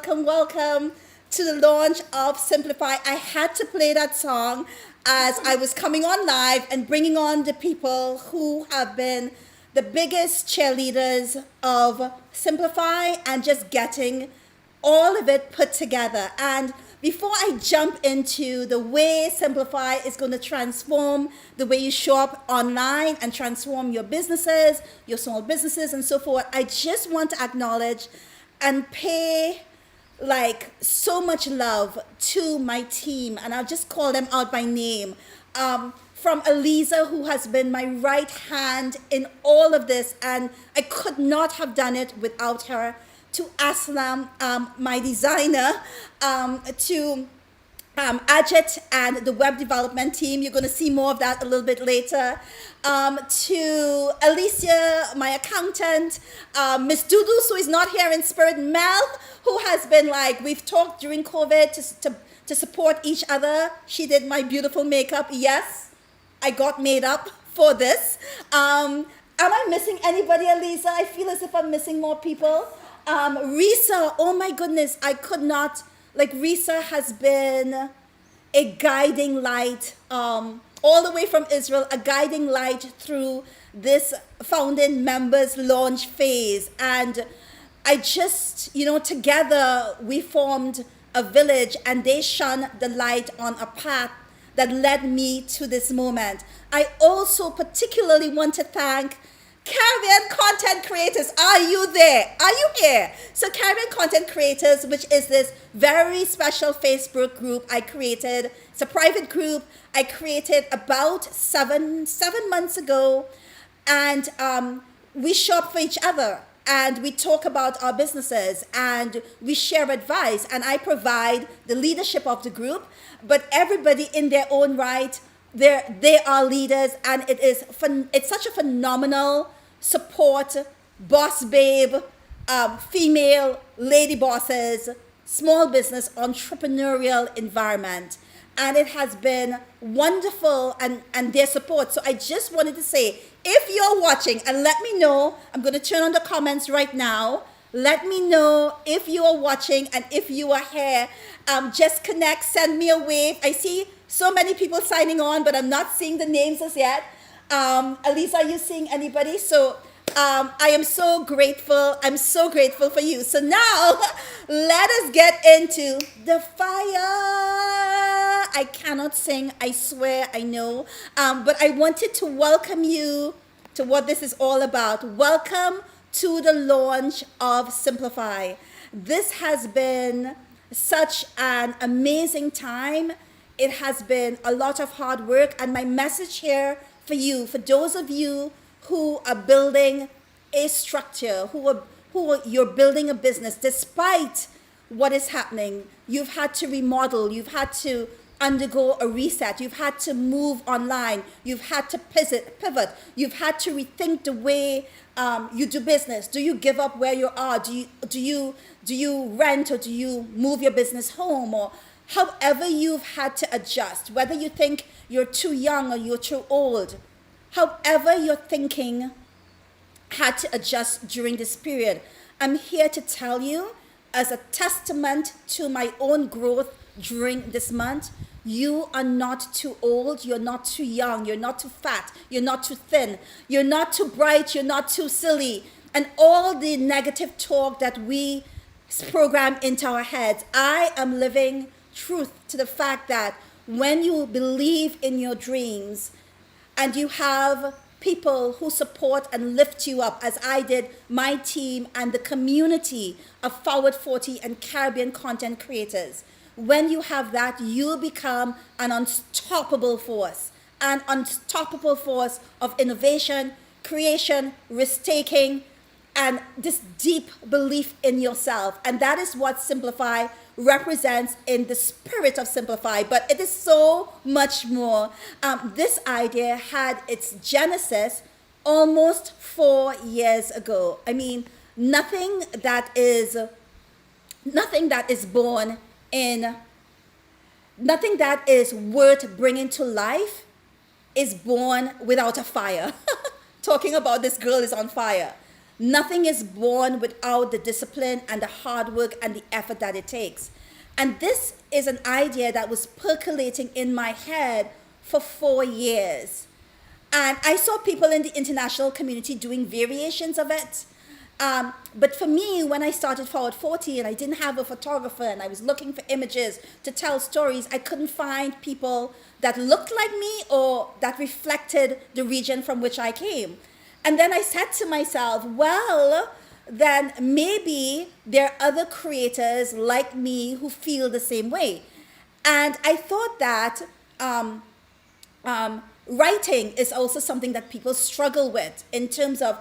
welcome to the launch of Simplify. I had to play that song as I was coming on live and bringing on the people who have been the biggest cheerleaders of Simplify and just getting all of it put together. And before I jump into the way Simplify is going to transform the way you show up online and transform your businesses, your small businesses, and so forth, I just want to acknowledge and pay so much love to my team, and I'll just call them out by name. From Aliza, who has been my right hand in all of this, and I could not have done it without her. To Aslam, my designer, to Ajit and the web development team. You're going to see more of that a little bit later. To Alicia, my accountant, Miss Dudu, who is not here in spirit, Mel, who has been we've talked during COVID to support each other. She did my beautiful makeup. Yes, I got made up for this. Am I missing anybody, Aliza? I feel as if I'm missing more people. Risa, oh my goodness, I could not, Risa has been a guiding light, all the way from Israel, a guiding light through this founding members launch phase. And I just, together we formed a village, and they shone the light on a path that led me to this moment. I also particularly want to thank Caribbean Content Creators. Are you there? Are you here? So Caribbean Content Creators, which is this very special Facebook group I created. It's a private group I created about seven months ago. And we shop for each other, and we talk about our businesses, and we share advice, and I provide the leadership of the group, but everybody in their own right, they are leaders, and it's such a phenomenal support, boss babe, female lady bosses, small business entrepreneurial environment. And it has been wonderful, and their support. So I just wanted to say, if you're watching, and let me know, I'm going to turn on the comments right now. Let me know if you are watching and if you are here. Just connect, send me a wave. I see so many people signing on, but I'm not seeing the names as yet. Elisa, are you seeing anybody? So I am so grateful. I'm so grateful for you. So now let us get into the fire. I cannot sing, I swear, I know. But I wanted to welcome you to what this is all about. Welcome to the launch of Simplify. This has been such an amazing time. It has been a lot of hard work, and my message here for you, for those of you who are building a structure, you're building a business, despite what is happening, you've had to remodel, you've had to undergo a reset, you've had to move online, you've had to pivot, you've had to rethink the way you do business. Do you give up where you are? Do you rent, or do you move your business home, or however you've had to adjust, whether you think you're too young or you're too old, however your thinking had to adjust during this period, I'm here to tell you, as a testament to my own growth during this month, you are not too old, you're not too young, you're not too fat, you're not too thin, you're not too bright, you're not too silly, and all the negative talk that we program into our heads. I am living truth to the fact that when you believe in your dreams and you have people who support and lift you up, as I did, my team and the community of Forward 40 and Caribbean Content Creators, when you have that, you become an unstoppable force of innovation, creation, risk-taking, and this deep belief in yourself. And that is what Simplify represents in the spirit of Simplify. But it is so much more. This idea had its genesis almost 4 years ago. I mean, nothing that is born in, nothing that is worth bringing to life is born without a fire. Talking about this girl is on fire. Nothing is born without the discipline and the hard work and the effort that it takes. And this is an idea that was percolating in my head for 4 years. And I saw people in the international community doing variations of it. But for me, when I started Forward 40 and I didn't have a photographer and I was looking for images to tell stories, I couldn't find people that looked like me or that reflected the region from which I came. And then I said to myself, well, then maybe there are other creators like me who feel the same way. And I thought that writing is also something that people struggle with in terms of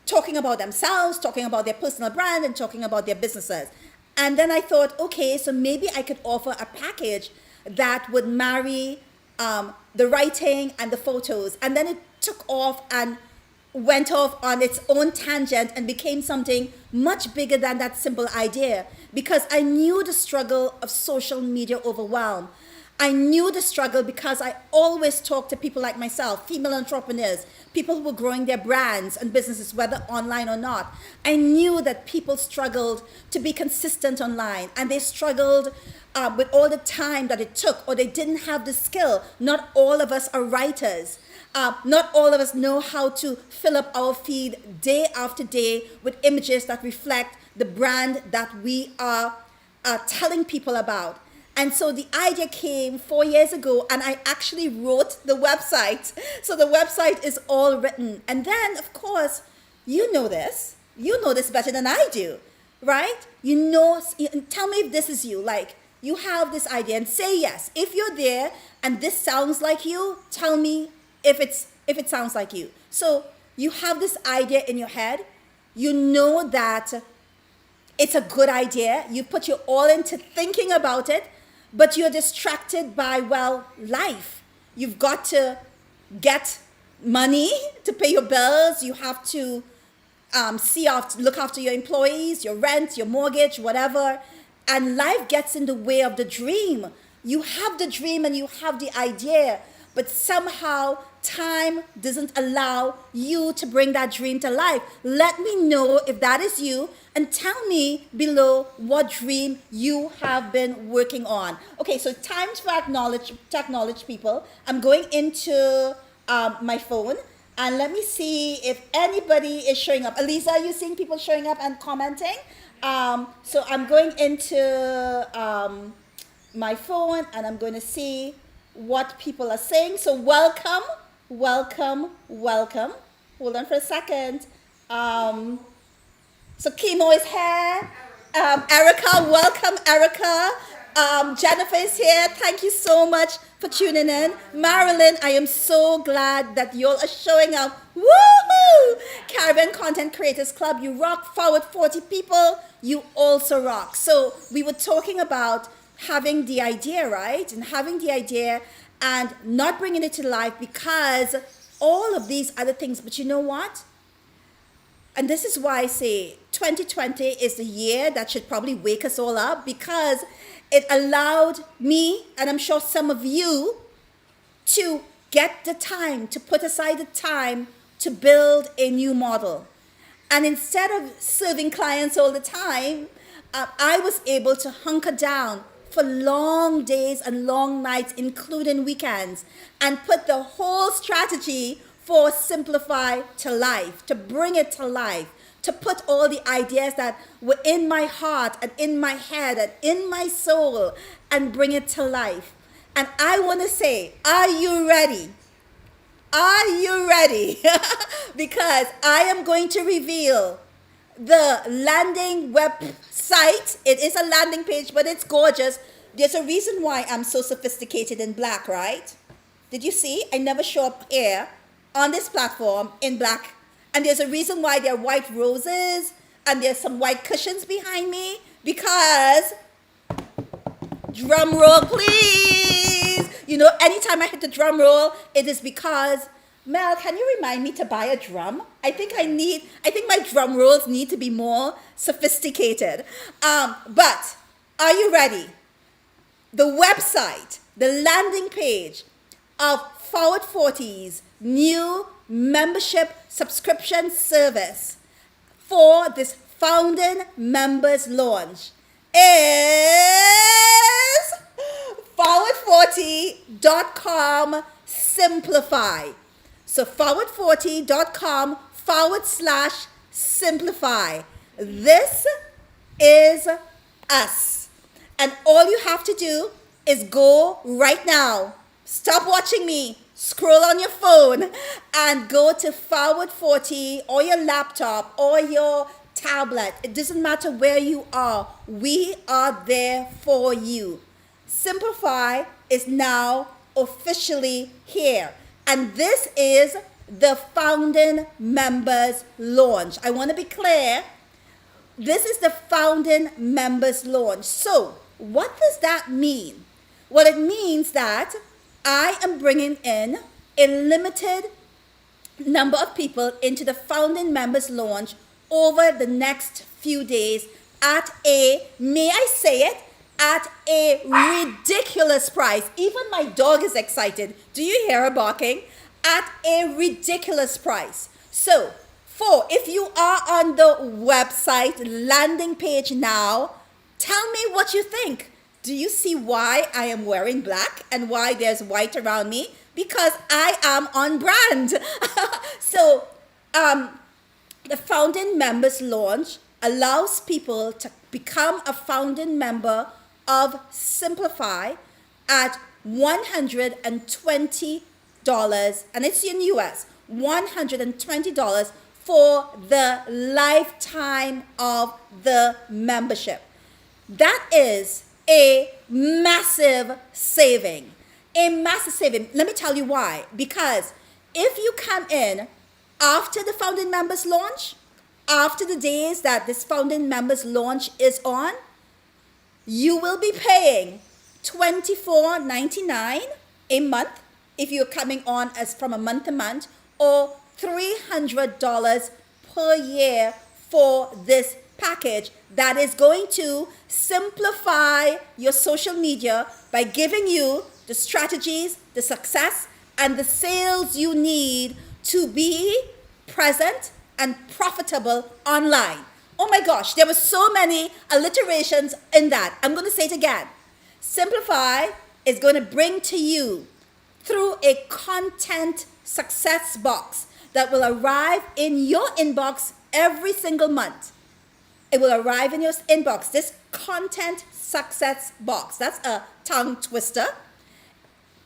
talking about themselves, talking about their personal brand, and talking about their businesses. And then I thought, okay, so maybe I could offer a package that would marry the writing and the photos. And then it took off and went off on its own tangent and became something much bigger than that simple idea, because I knew the struggle of social media overwhelm. I knew the struggle because I always talk to people like myself, female entrepreneurs, people who were growing their brands and businesses, whether online or not. I knew that people struggled to be consistent online, and they struggled with all the time that it took, or they didn't have the skill. Not all of us are writers. Not all of us know how to fill up our feed day after day with images that reflect the brand that we are telling people about. And so the idea came 4 years ago, and I actually wrote the website. So the website is all written. And then, of course, you know this better than I do, right? Tell me if this is you. Like, you have this idea and say yes. If you're there and this sounds like you, tell me if it sounds like you. So you have this idea in your head. You know that it's a good idea. You put your all into thinking about it, but you're distracted by, well, life. You've got to get money to pay your bills. You have to look after your employees, your rent, your mortgage, whatever. And life gets in the way of the dream. You have the dream and you have the idea, but somehow time doesn't allow you to bring that dream to life. Let me know if that is you, and tell me below what dream you have been working on. Okay, so time to acknowledge people. I'm going into my phone, and let me see if anybody is showing up. Elisa, are you seeing people showing up and commenting? So I'm going into my phone, and I'm going to see what people are saying. So welcome. Hold on for a second. So Kimo is here. Erica, welcome, Erica. Jennifer is here. Thank you so much for tuning in. Marilyn, I am so glad that you all are showing up. Woohoo! Caribbean Content Creators Club, you rock. Forward 40 people, you also rock. So we were talking about having the idea, right? And having the idea and not bringing it to life because all of these other things. But you know what? And this is why I say 2020 is the year that should probably wake us all up, because it allowed me, and I'm sure some of you, to get the time, to put aside the time to build a new model. And instead of serving clients all the time, I was able to hunker down for long days and long nights, including weekends, and put the whole strategy for Simplify to life, to bring it to life, to put all the ideas that were in my heart and in my head and in my soul and bring it to life. And I want to say, are you ready? Are you ready? Because I am going to reveal the landing website. It is a landing page, but it's gorgeous. There's a reason why I'm so sophisticated in black, right? Did you see? I never show up here on this platform in black. And there's a reason why there are white roses and there's some white cushions behind me, because, drum roll please. You know, anytime I hit the drum roll, it is because, Mel, can you remind me to buy a drum? I think my drum rolls need to be more sophisticated. But are you ready? The website, the landing page of Forward 40's new membership subscription service, for this founding members launch is forward40.com simplify. So forward40.com/simplify. This is us. And all you have to do is go right now. Stop watching me. Scroll on your phone and go to Forward 40 or your laptop or your tablet. It doesn't matter where you are. We are there for you. Simplify is now officially here. And this is the founding members launch. I want to be clear. This is the founding members launch. So what does that mean? Well, it means that I am bringing in a limited number of people into the founding members launch over the next few days at a, may I say it, at a ridiculous price. Even my dog is excited. Do you hear her barking? At a ridiculous price. So, if you are on the website landing page now, tell me what you think. Do you see why I am wearing black and why there's white around me? Because I am on brand. So, the founding members launch allows people to become a founding member of Simplify at $120, and it's in US, $120 for the lifetime of the membership. That is a massive saving. A massive saving. Let me tell you why. Because if you come in after the founding members launch, after the days that this founding members launch is on, you will be paying $24.99 a month if you're coming on as from a month to month, or $300 per year for this package that is going to simplify your social media by giving you the strategies, the success, and the sales you need to be present and profitable online. Oh my gosh, there were so many alliterations in that. I'm going to say it again. Simplify is going to bring to you through a content success box that will arrive in your inbox every single month. It will arrive in your inbox. This content success box, that's a tongue twister,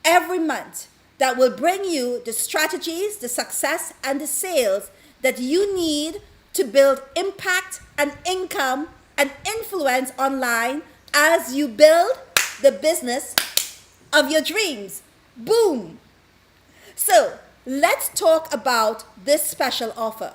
every month, that will bring you the strategies, the success, and the sales that you need to build impact and income and influence online as you build the business of your dreams. Boom. So let's talk about this special offer.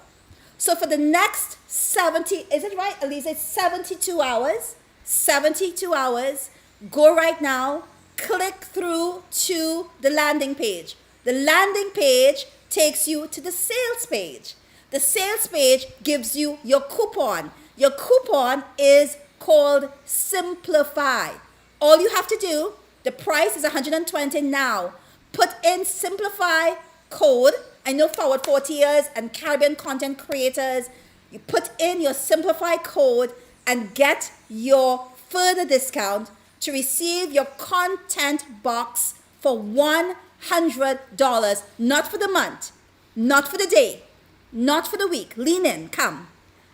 So for the next 70, is it right, Elisa? It's 72 hours. 72 hours. Go right now. Click through to the landing page. The landing page takes you to the sales page. The sales page gives you your coupon. Your coupon is called Simplify. All you have to do, the price is $120 now. Put in Simplify code. I know Forward 40ers and Caribbean content creators. You put in your Simplify code and get your further discount to receive your content box for $100. Not for the month, not for the day, not for the week. Lean in, come.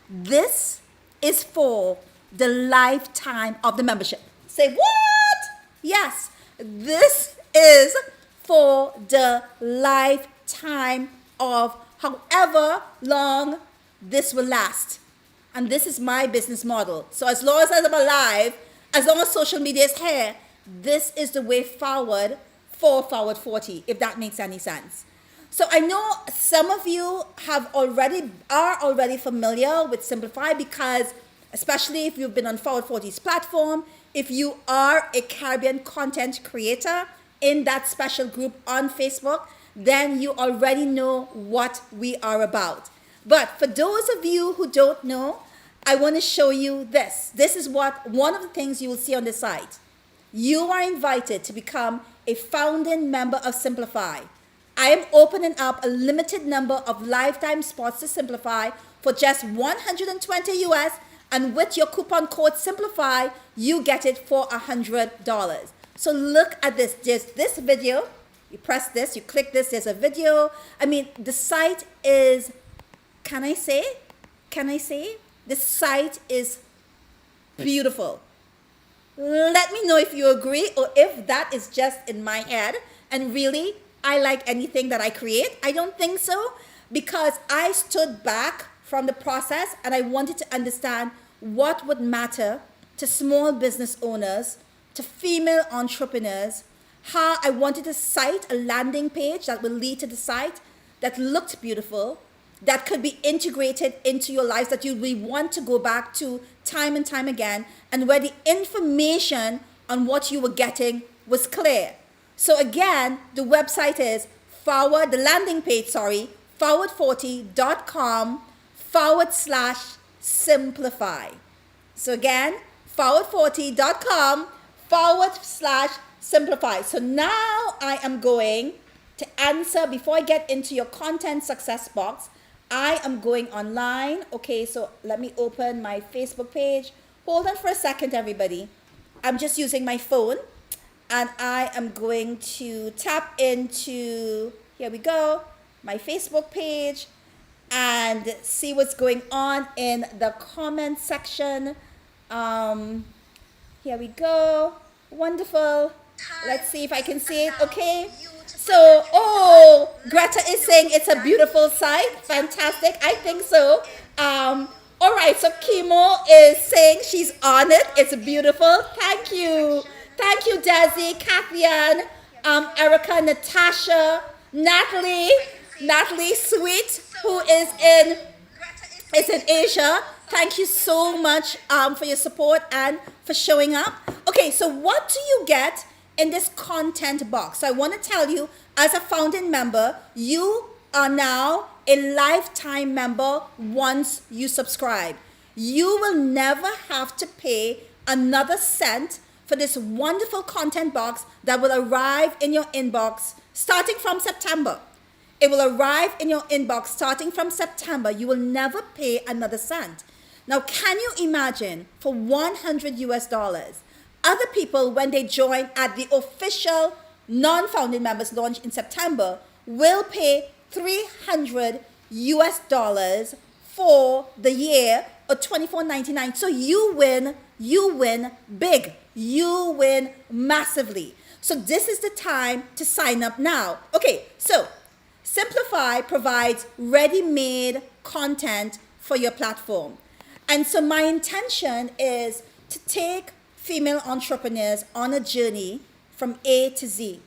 This is for the lifetime of the membership. Say what? Yes, this is for the lifetime of however long this will last. And this is my business model. So as long as I'm alive, as long as social media is here, this is the way forward for Forward 40, if that makes any sense. So I know some of you are already familiar with Simplify, because especially if you've been on Forward 40's platform, if you are a Caribbean content creator in that special group on Facebook, then you already know what we are about. But for those of you who don't know, I want to show you this. This is one of the things you will see on the site. You are invited to become a founding member of Simplify. I am opening up a limited number of lifetime spots to Simplify for just 120 US, and with your coupon code Simplify, you get it for $100. So look at this. There's this video. You press this, you click this, there's a video. I mean, the site is, can I say? The site is beautiful. Let me know if you agree or if that is just in my head. And really, I like anything that I create. I don't think so, because I stood back from the process and I wanted to understand what would matter to small business owners, to female entrepreneurs, how I wanted a site, a landing page that will lead to the site that looked beautiful, that could be integrated into your lives, that you will want to go back to time and time again, and where the information on what you were getting was clear. So again, the website is the landing page, forward40.com/simplify. So again, forward40.com/simplify. So now I am going to answer, before I get into your content success box, I am going online. Okay, so let me open my Facebook page. Hold on for a second, everybody. I'm just using my phone and I am going to tap into, here we go, my Facebook page and see what's going on in the comment section. Here we go. Wonderful. Let's see if I can see it. Okay. So, Greta is saying it's a beautiful site. Fantastic. I think so. All right. So Kimo is saying she's on it. It's beautiful. Thank you. Thank you, Desi, Kathian, Erica, Natasha, Natalie Sweet, who is in Asia. Thank you so much for your support and for showing up. Okay, so what do you get in this content box? So I want to tell you, as a founding member, you are now a lifetime member once you subscribe. You will never have to pay another cent for this wonderful content box that will arrive in your inbox starting from September. It will arrive in your inbox starting from September. You will never pay another cent. Now, can you imagine, for $100 US, other people, when they join at the official non-founding members launch in September, will pay $300 US for the year, or $24.99. So you win big. You win massively. So this is the time to sign up now. Okay, so Simplify provides ready-made content for your platform. And so my intention is to take female entrepreneurs on a journey from A to Z.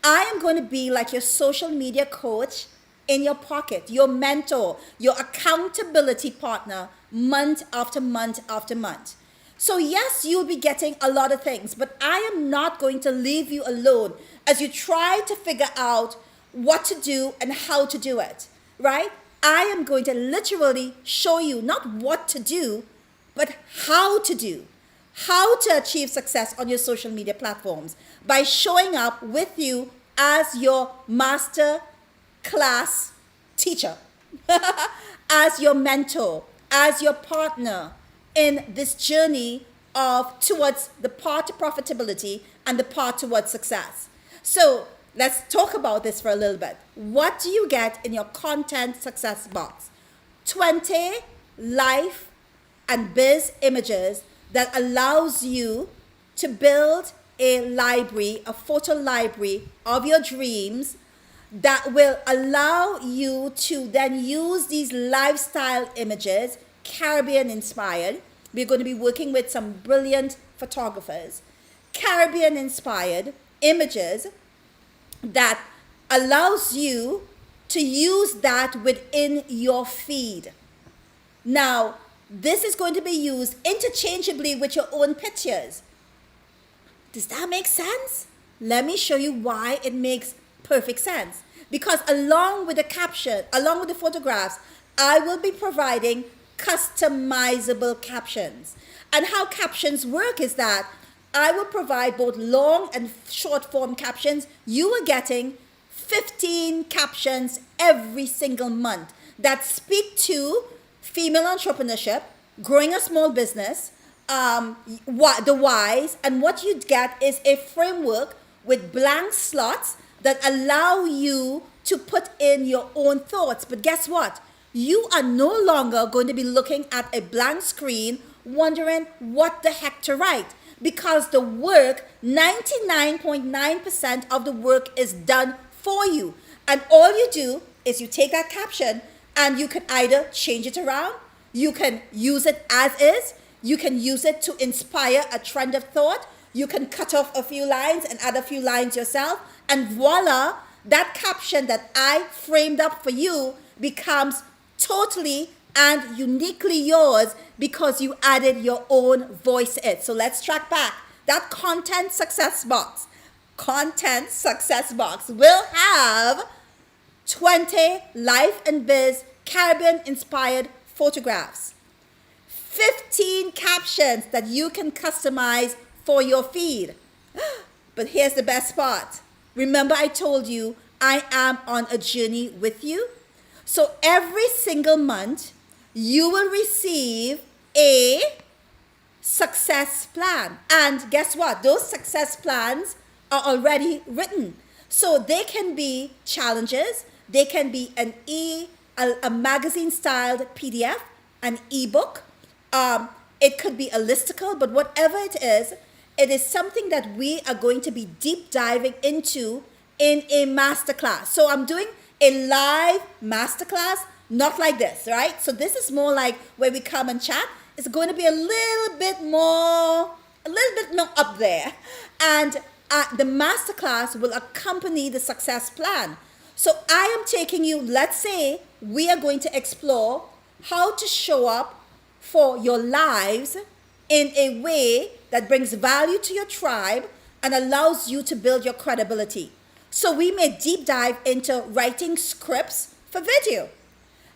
I am going to be like your social media coach in your pocket, your mentor, your accountability partner, month after month after month. So yes, you'll be getting a lot of things, but I am not going to leave you alone as you try to figure out what to do and how to do it, right? I am going to literally show you not what to do, but how to do, how to achieve success on your social media platforms by showing up with you as your master class teacher, as your mentor, as your partner in this journey towards the path to profitability and the path towards success. So let's talk about this for a little bit. What do you get in your content success box? 20 life and biz images that allows you to build a library, a photo library of your dreams that will allow you to then use these lifestyle images, Caribbean inspired. We're going to be working with some brilliant photographers. Caribbean inspired images that allows you to use that within your feed. Now, this is going to be used interchangeably with your own pictures. Does that make sense? Let me show you why it makes perfect sense. Because along with the caption, along with the photographs, I will be providing customizable captions. And how captions work is that I will provide both long and short form captions. You are getting 15 captions every single month that speak to female entrepreneurship, growing a small business, the whys, and what you get is a framework with blank slots that allow you to put in your own thoughts. But guess what? You are no longer going to be looking at a blank screen wondering what the heck to write, because the work, 99.9% of the work is done for you. And all you do is you take that caption and you can either change it around, you can use it as is, you can use it to inspire a trend of thought, you can cut off a few lines and add a few lines yourself, and voila, that caption that I framed up for you becomes totally and uniquely yours because you added your own voice to it. So let's track back. That content success box will have 20 life and biz Caribbean inspired photographs, 15 captions that you can customize for your feed. But here's the best part. Remember, I told you I am on a journey with you. So every single month, you will receive a success plan. And guess what? Those success plans are already written. So they can be challenges. They can be a magazine-styled PDF, an ebook. It could be a listicle, but whatever it is something that we are going to be deep diving into in a masterclass. So I'm doing a live masterclass, not like this, right? So this is more like where we come and chat. It's going to be a little bit more up there. And the masterclass will accompany the success plan. So I am taking you, let's say we are going to explore how to show up for your lives in a way that brings value to your tribe and allows you to build your credibility. So we may deep dive into writing scripts for video.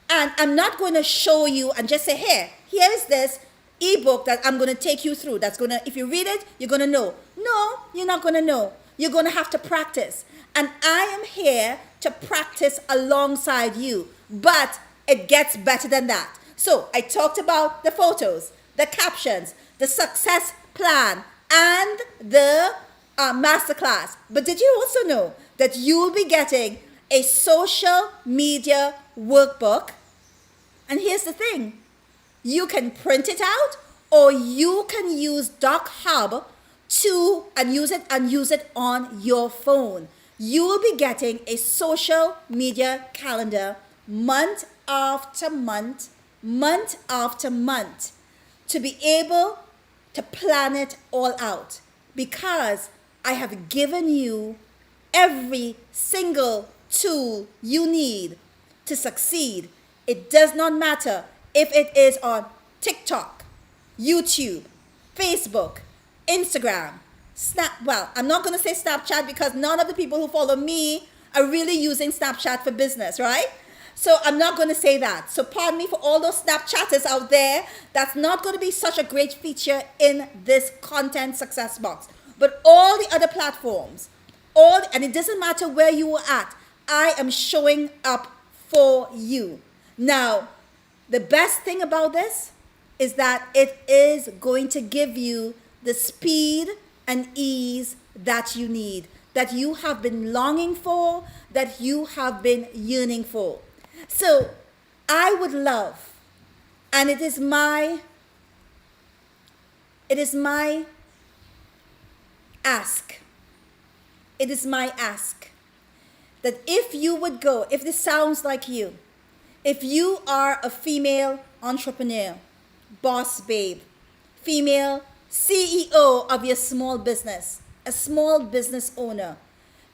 And I'm not going to show you and just say, here is this ebook that I'm going to take you through. That's going to, if you read it, you're going to know. No, you're not going to know. You're going to have to practice. And I am here to practice alongside you. But it gets better than that. So I talked about the photos, the captions, the success plan, and the masterclass. But did you also know that you'll be getting a social media workbook? And here's the thing. You can print it out or you can use Doc Hub and use it on your phone. You will be getting a social media calendar month after month to be able to plan it all out, because I have given you every single tool you need to succeed. It does not matter if it is on TikTok, YouTube, Facebook, Instagram, I'm not going to say Snapchat because none of the people who follow me are really using Snapchat for business, right? So I'm not going to say that. So pardon me for all those Snapchatters out there. That's not going to be such a great feature in this content success box. But all the other platforms, and it doesn't matter where you are at, I am showing up for you. Now, the best thing about this is that it is going to give you the speed and ease that you need, that you have been longing for, that you have been yearning for. So I would love, and it is my ask, that if you would go, if this sounds like you, if you are a female entrepreneur, boss babe, female CEO of your small business, a small business owner,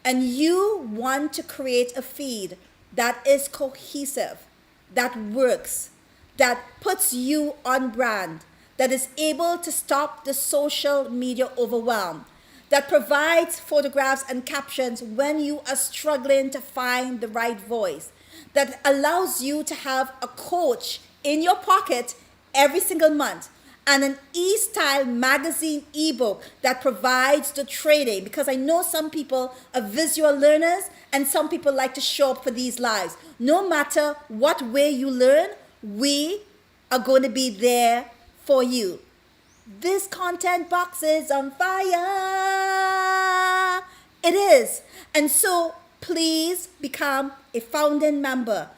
and you want to create a feed that is cohesive, that works, that puts you on brand, that is able to stop the social media overwhelm, that provides photographs and captions when you are struggling to find the right voice, that allows you to have a coach in your pocket every single month, and an e-style magazine ebook that provides the training, because I know some people are visual learners and some people like to show up for these lives. No matter what way you learn, we are going to be there for you. This content box is on fire. It is. And so please become a founding member.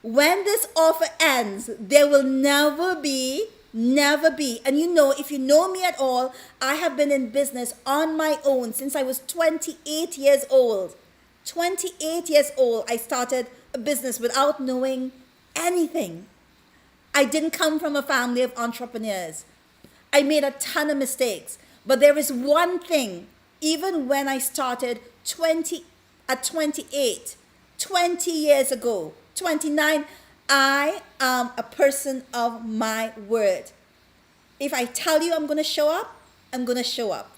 When this offer ends, there will never be, and if you know me at all, I have been in business on my own since I was 28 years old. 28 years old, I started a business without knowing anything. I didn't come from a family of entrepreneurs. I made a ton of mistakes. But there is one thing, even when I started at 28, 20 years ago, 29, I am a person of my word. If I tell you I'm going to show up, I'm going to show up.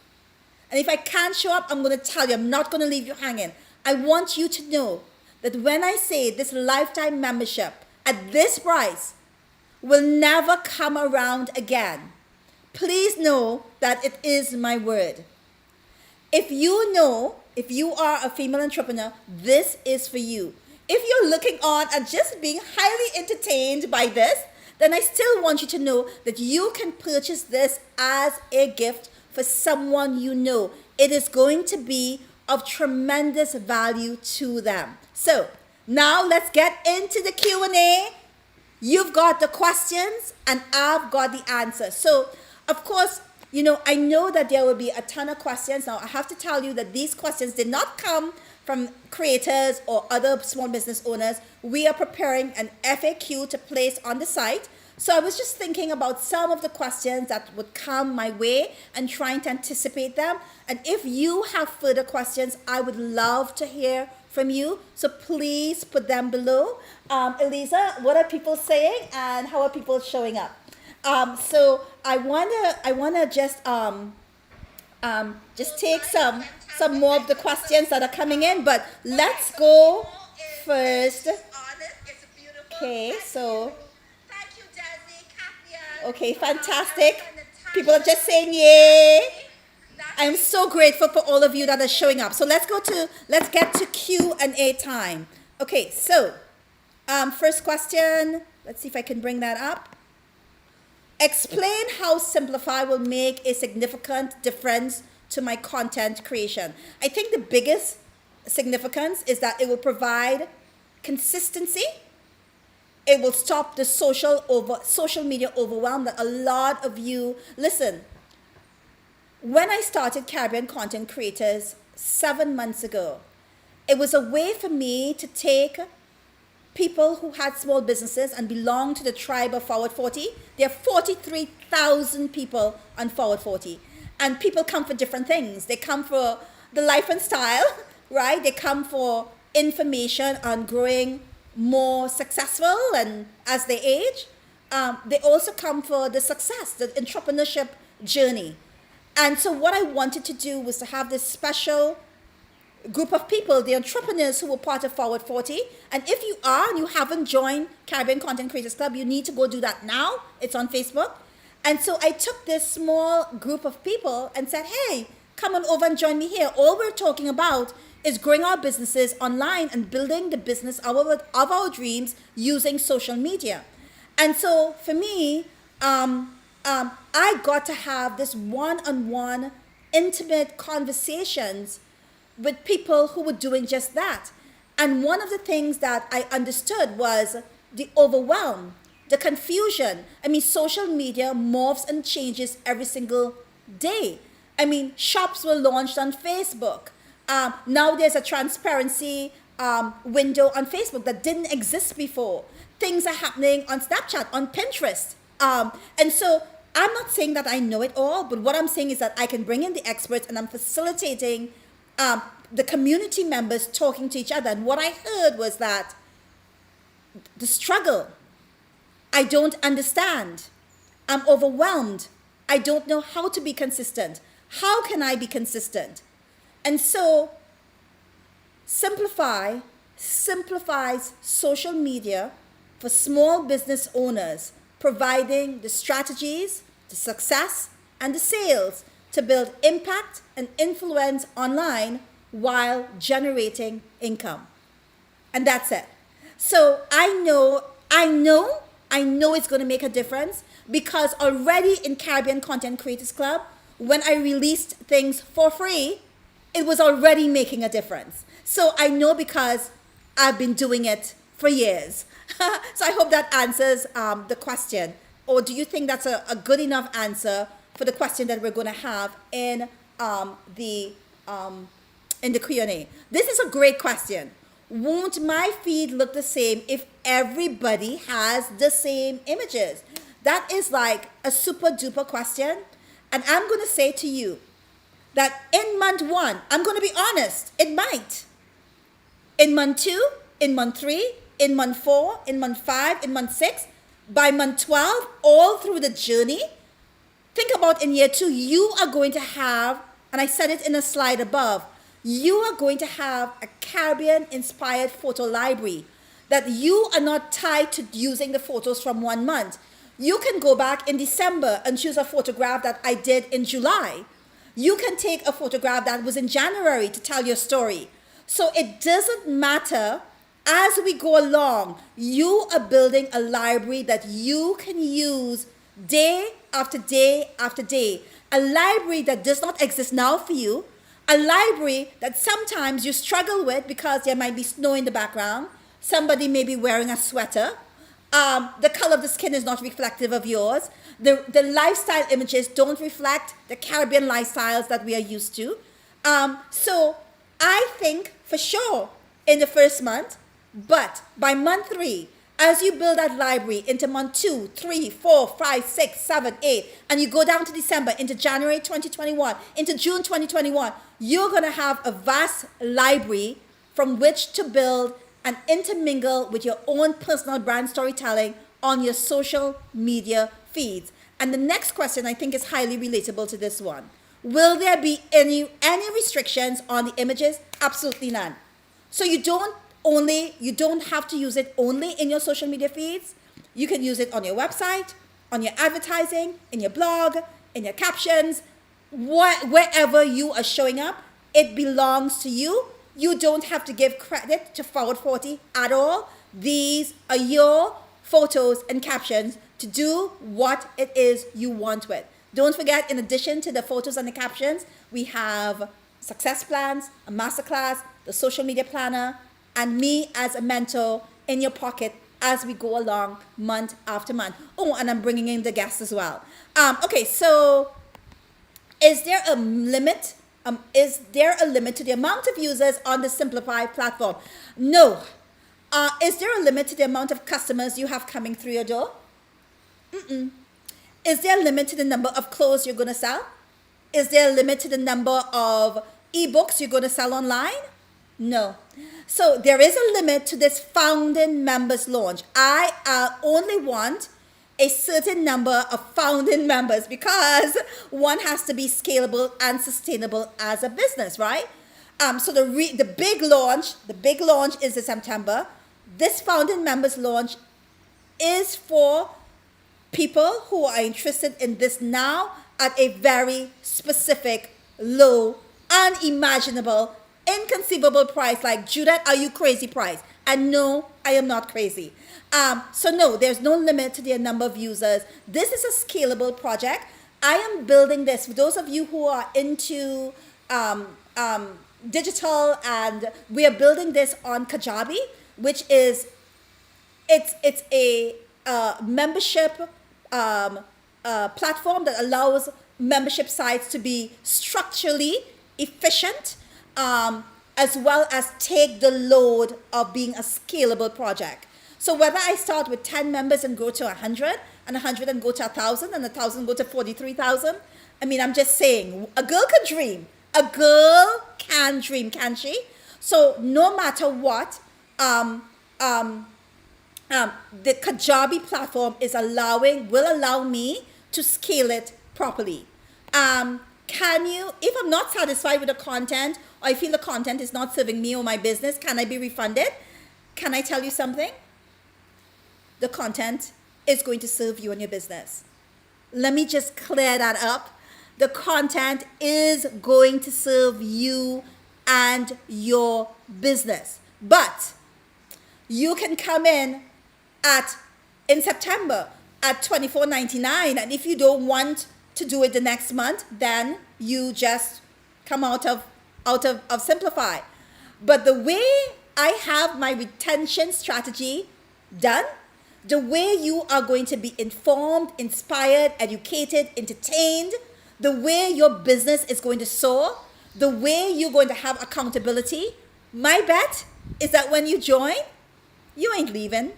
And if I can't show up, I'm going to tell you. I'm not going to leave you hanging. I want you to know that when I say this lifetime membership at this price will never come around again, please know that it is my word. If you are a female entrepreneur, this is for you. If you're looking on and just being highly entertained by this, then I still want you to know that you can purchase this as a gift for someone you know. It is going to be of tremendous value to them. So now let's get into the Q&A. You've got the questions and I've got the answers. So of course, I know that there will be a ton of questions. Now I have to tell you that these questions did not come from creators or other small business owners. We are preparing an FAQ to place on the site. So I was just thinking about some of the questions that would come my way and trying to anticipate them. And if you have further questions, I would love to hear from you. So please put them below. Eliza, what are people saying and how are people showing up? So I wanna just take some more of the questions that are coming in, but let's go first. Okay, so okay, fantastic. People are just saying yay. I'm so grateful for all of you that are showing up. So let's get to Q&A time. Okay, so first question. Let's see if I can bring that up. Explain how Simplify will make a significant difference to my content creation. I think the biggest significance is that it will provide consistency. It will stop the social media overwhelm that a lot of you, listen, when I started Caribbean Content Creators 7 months ago, it was a way for me to take people who had small businesses and belong to the tribe of Forward 40. There are 43,000 people on Forward 40. And people come for different things. They come for the life and style, right? They come for information on growing more successful and as they age. They also come for the success, the entrepreneurship journey. And so what I wanted to do was to have this special group of people, the entrepreneurs who were part of Forward 40. And if you are and you haven't joined Caribbean Content Creators Club, you need to go do that now. It's on Facebook. And so I took this small group of people and said, hey, come on over and join me here. All we're talking about is growing our businesses online and building the business of our dreams using social media. And so for me, I got to have this one-on-one intimate conversations with people who were doing just that. And one of the things that I understood was the overwhelm, the confusion. I mean, social media morphs and changes every single day. I mean, shops were launched on Facebook. Now there's a transparency window on Facebook that didn't exist before. Things are happening on Snapchat, on Pinterest. And so I'm not saying that I know it all, but what I'm saying is that I can bring in the experts and I'm facilitating the community members talking to each other. And what I heard was that the struggle, I don't understand. I'm overwhelmed. I don't know how to be consistent. How can I be consistent? And so Simplify simplifies social media for small business owners, providing the strategies, the success, and the sales to build impact and influence online while generating income. And that's it. So I know I know it's going to make a difference because already in Caribbean Content Creators Club, when I released things for free, it was already making a difference. So I know because I've been doing it for years. So I hope that answers the question. Or do you think that's a good enough answer for the question that we're going to have in the Q&A? This is a great question. Won't my feed look the same if everybody has the same images? That is like a super duper question. And I'm going to say to you that in month 1, I'm going to be honest, it might. In month 2, in month 3, in month 4, in month 5, in month 6, by month 12, all through the journey, think about in year 2, you are going to have, and I said it in a slide above, you are going to have a Caribbean-inspired photo library that you are not tied to using the photos from 1 month. You can go back in December and choose a photograph that I did in July. You can take a photograph that was in January to tell your story. So it doesn't matter. As we go along, you are building a library that you can use day after day after day. A library that does not exist now for you. A library that sometimes you struggle with because there might be snow in the background. Somebody may be wearing a sweater. The color of the skin is not reflective of yours. The lifestyle images don't reflect the Caribbean lifestyles that we are used to. So I think for sure in the first month, but by month 3, as you build that library into month 2, 3, 4, 5, 6, 7, 8, and you go down to December, into January 2021, into June 2021, you're going to have a vast library from which to build and intermingle with your own personal brand storytelling on your social media feeds. And the next question I think is highly relatable to this one. Will there be any restrictions on the images? Absolutely none. So you don't have to use it only in your social media feeds. You can use it on your website, on your advertising, in your blog, in your captions, wherever you are showing up, it belongs to you. You don't have to give credit to Forward 40 at all. These are your photos and captions to do what it is you want with. Don't forget, in addition to the photos and the captions, we have success plans, a masterclass, the social media planner, and me as a mentor in your pocket as we go along month after month. Oh, and I'm bringing in the guests as well. Okay, so is there a limit? Is there a limit to the amount of users on the Simplified platform? No. Is there a limit to the amount of customers you have coming through your door? Mm-mm. Is there a limit to the number of clothes you're going to sell? Is there a limit to the number of ebooks you're going to sell online? No. So there is a limit to this founding members launch. I only want a certain number of founding members because one has to be scalable and sustainable as a business, right? So the big launch is in September. This founding members launch is for people who are interested in this now at a very specific, low, unimaginable, inconceivable price, like, Judith, are you crazy price? And no, I am not crazy. So no, there's no limit to the number of users. This is a scalable project. I am building this for those of you who are into digital, and we are building this on Kajabi, which is it's a membership platform that allows membership sites to be structurally efficient, as well as take the load of being a scalable project. So whether I start with 10 members and go to 100, and 100 and go to 1,000, and 1,000 go to 43,000, I mean, I'm just saying, a girl can dream. A girl can dream, can she? So no matter what, the Kajabi platform will allow me to scale it properly. Can you, if I'm not satisfied with the content, or I feel the content is not serving me or my business, can I be refunded? Can I tell you something? The content is going to serve you and your business. Let me just clear that up. The content is going to serve you and your business. But you can come in at in September at $24.99. And if you don't want to do it the next month, then you just come out of Simplify. But the way I have my retention strategy done, the way you are going to be informed, inspired, educated, entertained, the way your business is going to soar, the way you're going to have accountability, my bet is that when you join, you ain't leaving.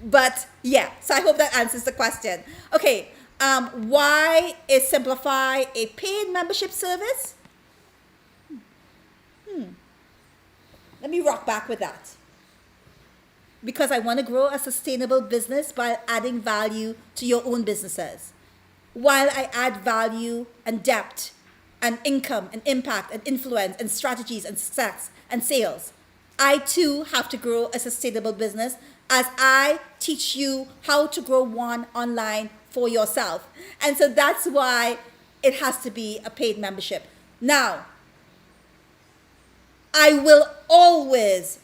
But yeah, so I hope that answers the question. Okay, why is Simplify a paid membership service? Let me rock back with that. Because I want to grow a sustainable business by adding value to your own businesses. While I add value and depth and income and impact and influence and strategies and success and sales, I too have to grow a sustainable business as I teach you how to grow one online for yourself. And so that's why it has to be a paid membership. Now, I will always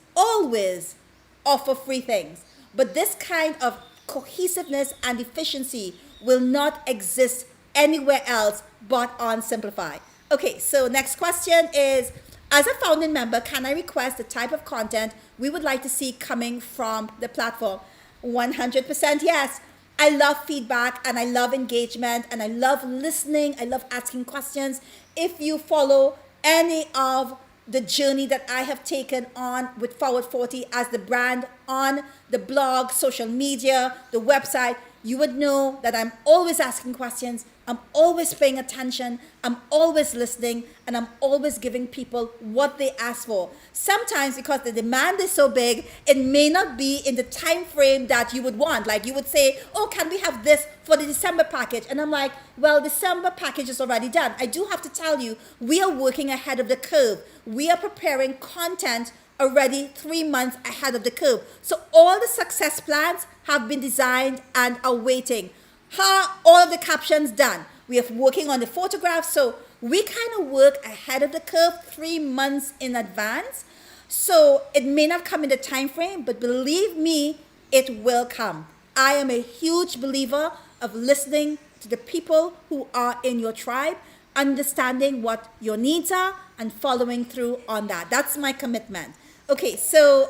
offer free things, but this kind of cohesiveness and efficiency will not exist anywhere else but on Simplify. Okay, so next question is, as a founding member, can I request the type of content we would like to see coming from the platform? 100% yes. I love feedback and I love engagement and I love listening. I love asking questions. If you follow any of the journey that I have taken on with Forward 40 as the brand on the blog, social media, the website, you would know that I'm always asking questions. I'm always paying attention. I'm always listening, and I'm always giving people what they ask for. Sometimes because the demand is so big, it may not be in the time frame that you would want. Like you would say, oh, can we have this for the December package? And I'm like, well, December package is already done. I do have to tell you, we are working ahead of the curve. We are preparing content already 3 months ahead of the curve. So all the success plans have been designed and are waiting. All of the captions done. We are working on the photographs. So we kind of work ahead of the curve 3 months in advance. So it may not come in the time frame, but believe me, it will come. I am a huge believer of listening to the people who are in your tribe, understanding what your needs are, and following through on that. That's my commitment. Okay, so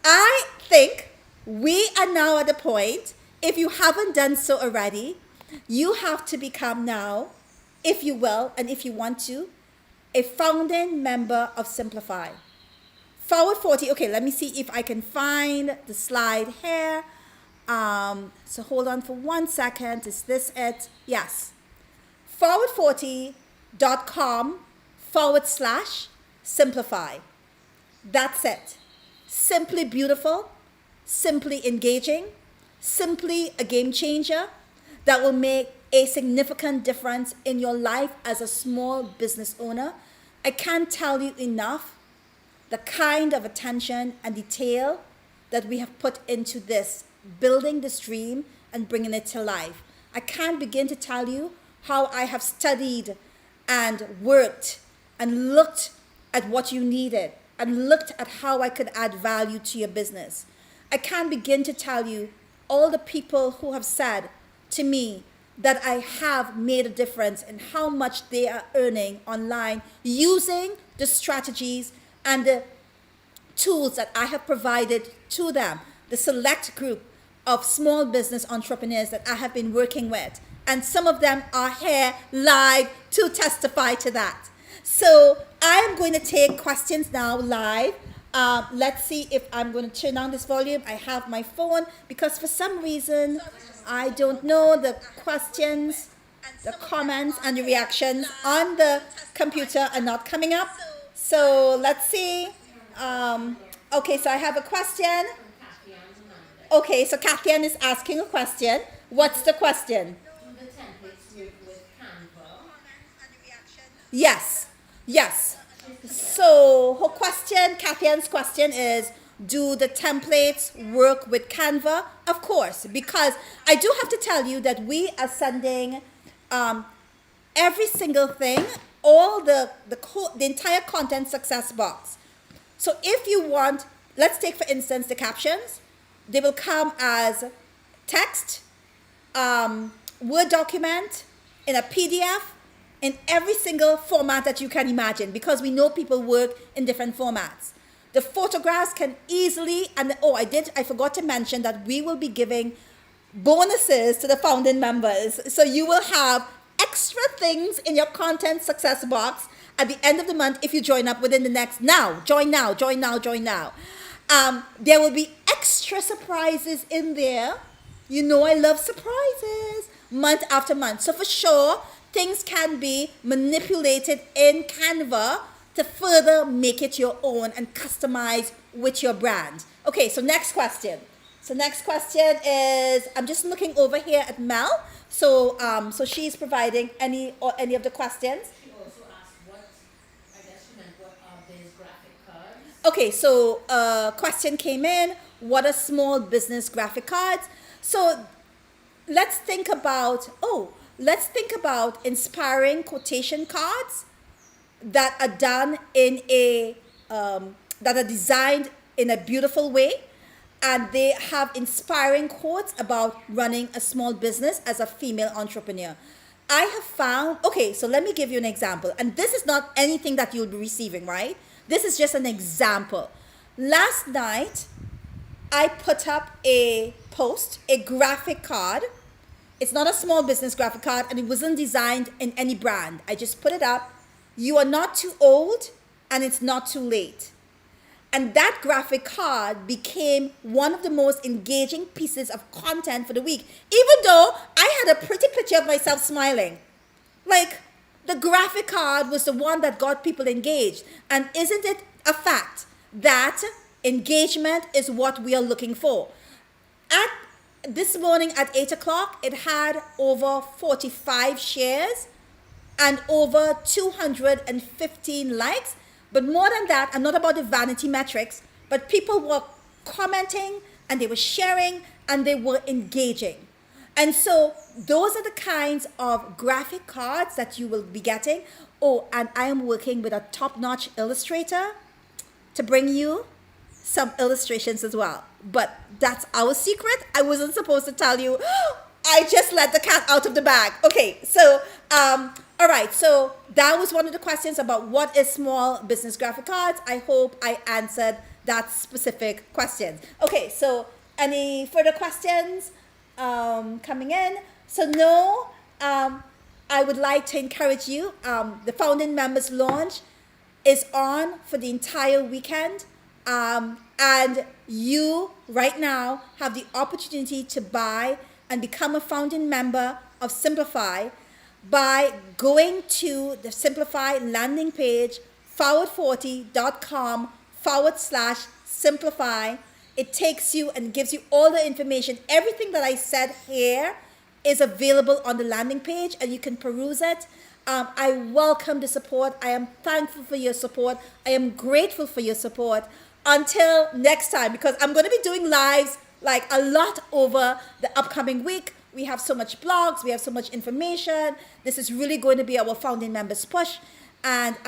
I think we are now at the point, if you haven't done so already, you have to become now, if you will, and if you want to, a founding member of Simplify. Forward 40, okay, let me see if I can find the slide here. So hold on for 1 second. Is this it? Yes. forward40.com/simplify. That's it. Simply beautiful, simply engaging, simply a game changer that will make a significant difference in your life as a small business owner. I can't tell you enough the kind of attention and detail that we have put into this, building this dream and bringing it to life. I can't begin to tell you how I have studied and worked and looked at what you needed and looked at how I could add value to your business. I can't begin to tell you all the people who have said to me that I have made a difference in how much they are earning online using the strategies and the tools that I have provided to them, the select group of small business entrepreneurs that I have been working with. And some of them are here live to testify to that. So I'm going to take questions now live. Let's see if I'm going to turn down this volume. I have my phone because for some reason, I don't know the questions, the comments, and the reactions on the computer are not coming up. So let's see. Okay, so I have a question. Okay, so Kathian is asking a question. What's the question? The templates with Canva. Yes. So her question, Kathian's question is, do the templates work with Canva? Of course, because I do have to tell you that we are sending every single thing, all the entire content success box. So if you want, let's take for instance the captions. They will come as text, Word document, in a PDF, in every single format that you can imagine, because we know people work in different formats. The photographs can easily, and I forgot to mention that we will be giving bonuses to the founding members. So you will have extra things in your content success box at the end of the month if you join up within the next, join now. There will be extra surprises in there. You know I love surprises month after month. So for sure, things can be manipulated in Canva to further make it your own and customize with your brand. Okay, so next question. So next question is, I'm just looking over here at Mel. So she's providing any of the questions. She also asked what, I guess she meant what are these graphic cards? Okay, so a question came in. What are small business graphic cards? So let's think about inspiring quotation cards that are done in that are designed in a beautiful way, and they have inspiring quotes about running a small business as a female entrepreneur. I have found, so let me give you an example. And this is not anything that you'll be receiving, right? This is just an example. Last night, I put up a post, a graphic card. It's not a small business graphic card, and it wasn't designed in any brand. I just put it up. You are not too old, and it's not too late. And that graphic card became one of the most engaging pieces of content for the week, even though I had a pretty picture of myself smiling. Like, the graphic card was the one that got people engaged. And isn't it a fact that engagement is what we are looking for? This morning at 8 o'clock, it had over 45 shares and over 215 likes. But more than that, and not about the vanity metrics, but people were commenting and they were sharing and they were engaging. And so those are the kinds of graphic cards that you will be getting. Oh, and I am working with a top-notch illustrator to bring you some illustrations as well. But that's our secret. I wasn't supposed to tell you. I just let the cat out of the bag. Okay, so all right, so that was one of the questions about what is small business graphic cards. I hope I answered that specific question. Okay, so any further questions coming in? So no, I would like to encourage you. The founding members launch is on for the entire weekend. And you right now have the opportunity to buy and become a founding member of Simplify by going to the Simplify landing page, forward40.com/simplify. It takes you and gives you all the information. Everything that I said here is available on the landing page, and you can peruse it. I welcome the support. I am thankful for your support. I am grateful for your support. Until next time, because I'm going to be doing lives like a lot over the upcoming week. We have so much blogs. We have so much information. This is really going to be our founding members push. And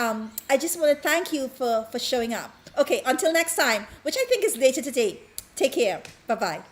I just want to thank you for showing up. Okay, until next time, which I think is later today. Take care. Bye-bye.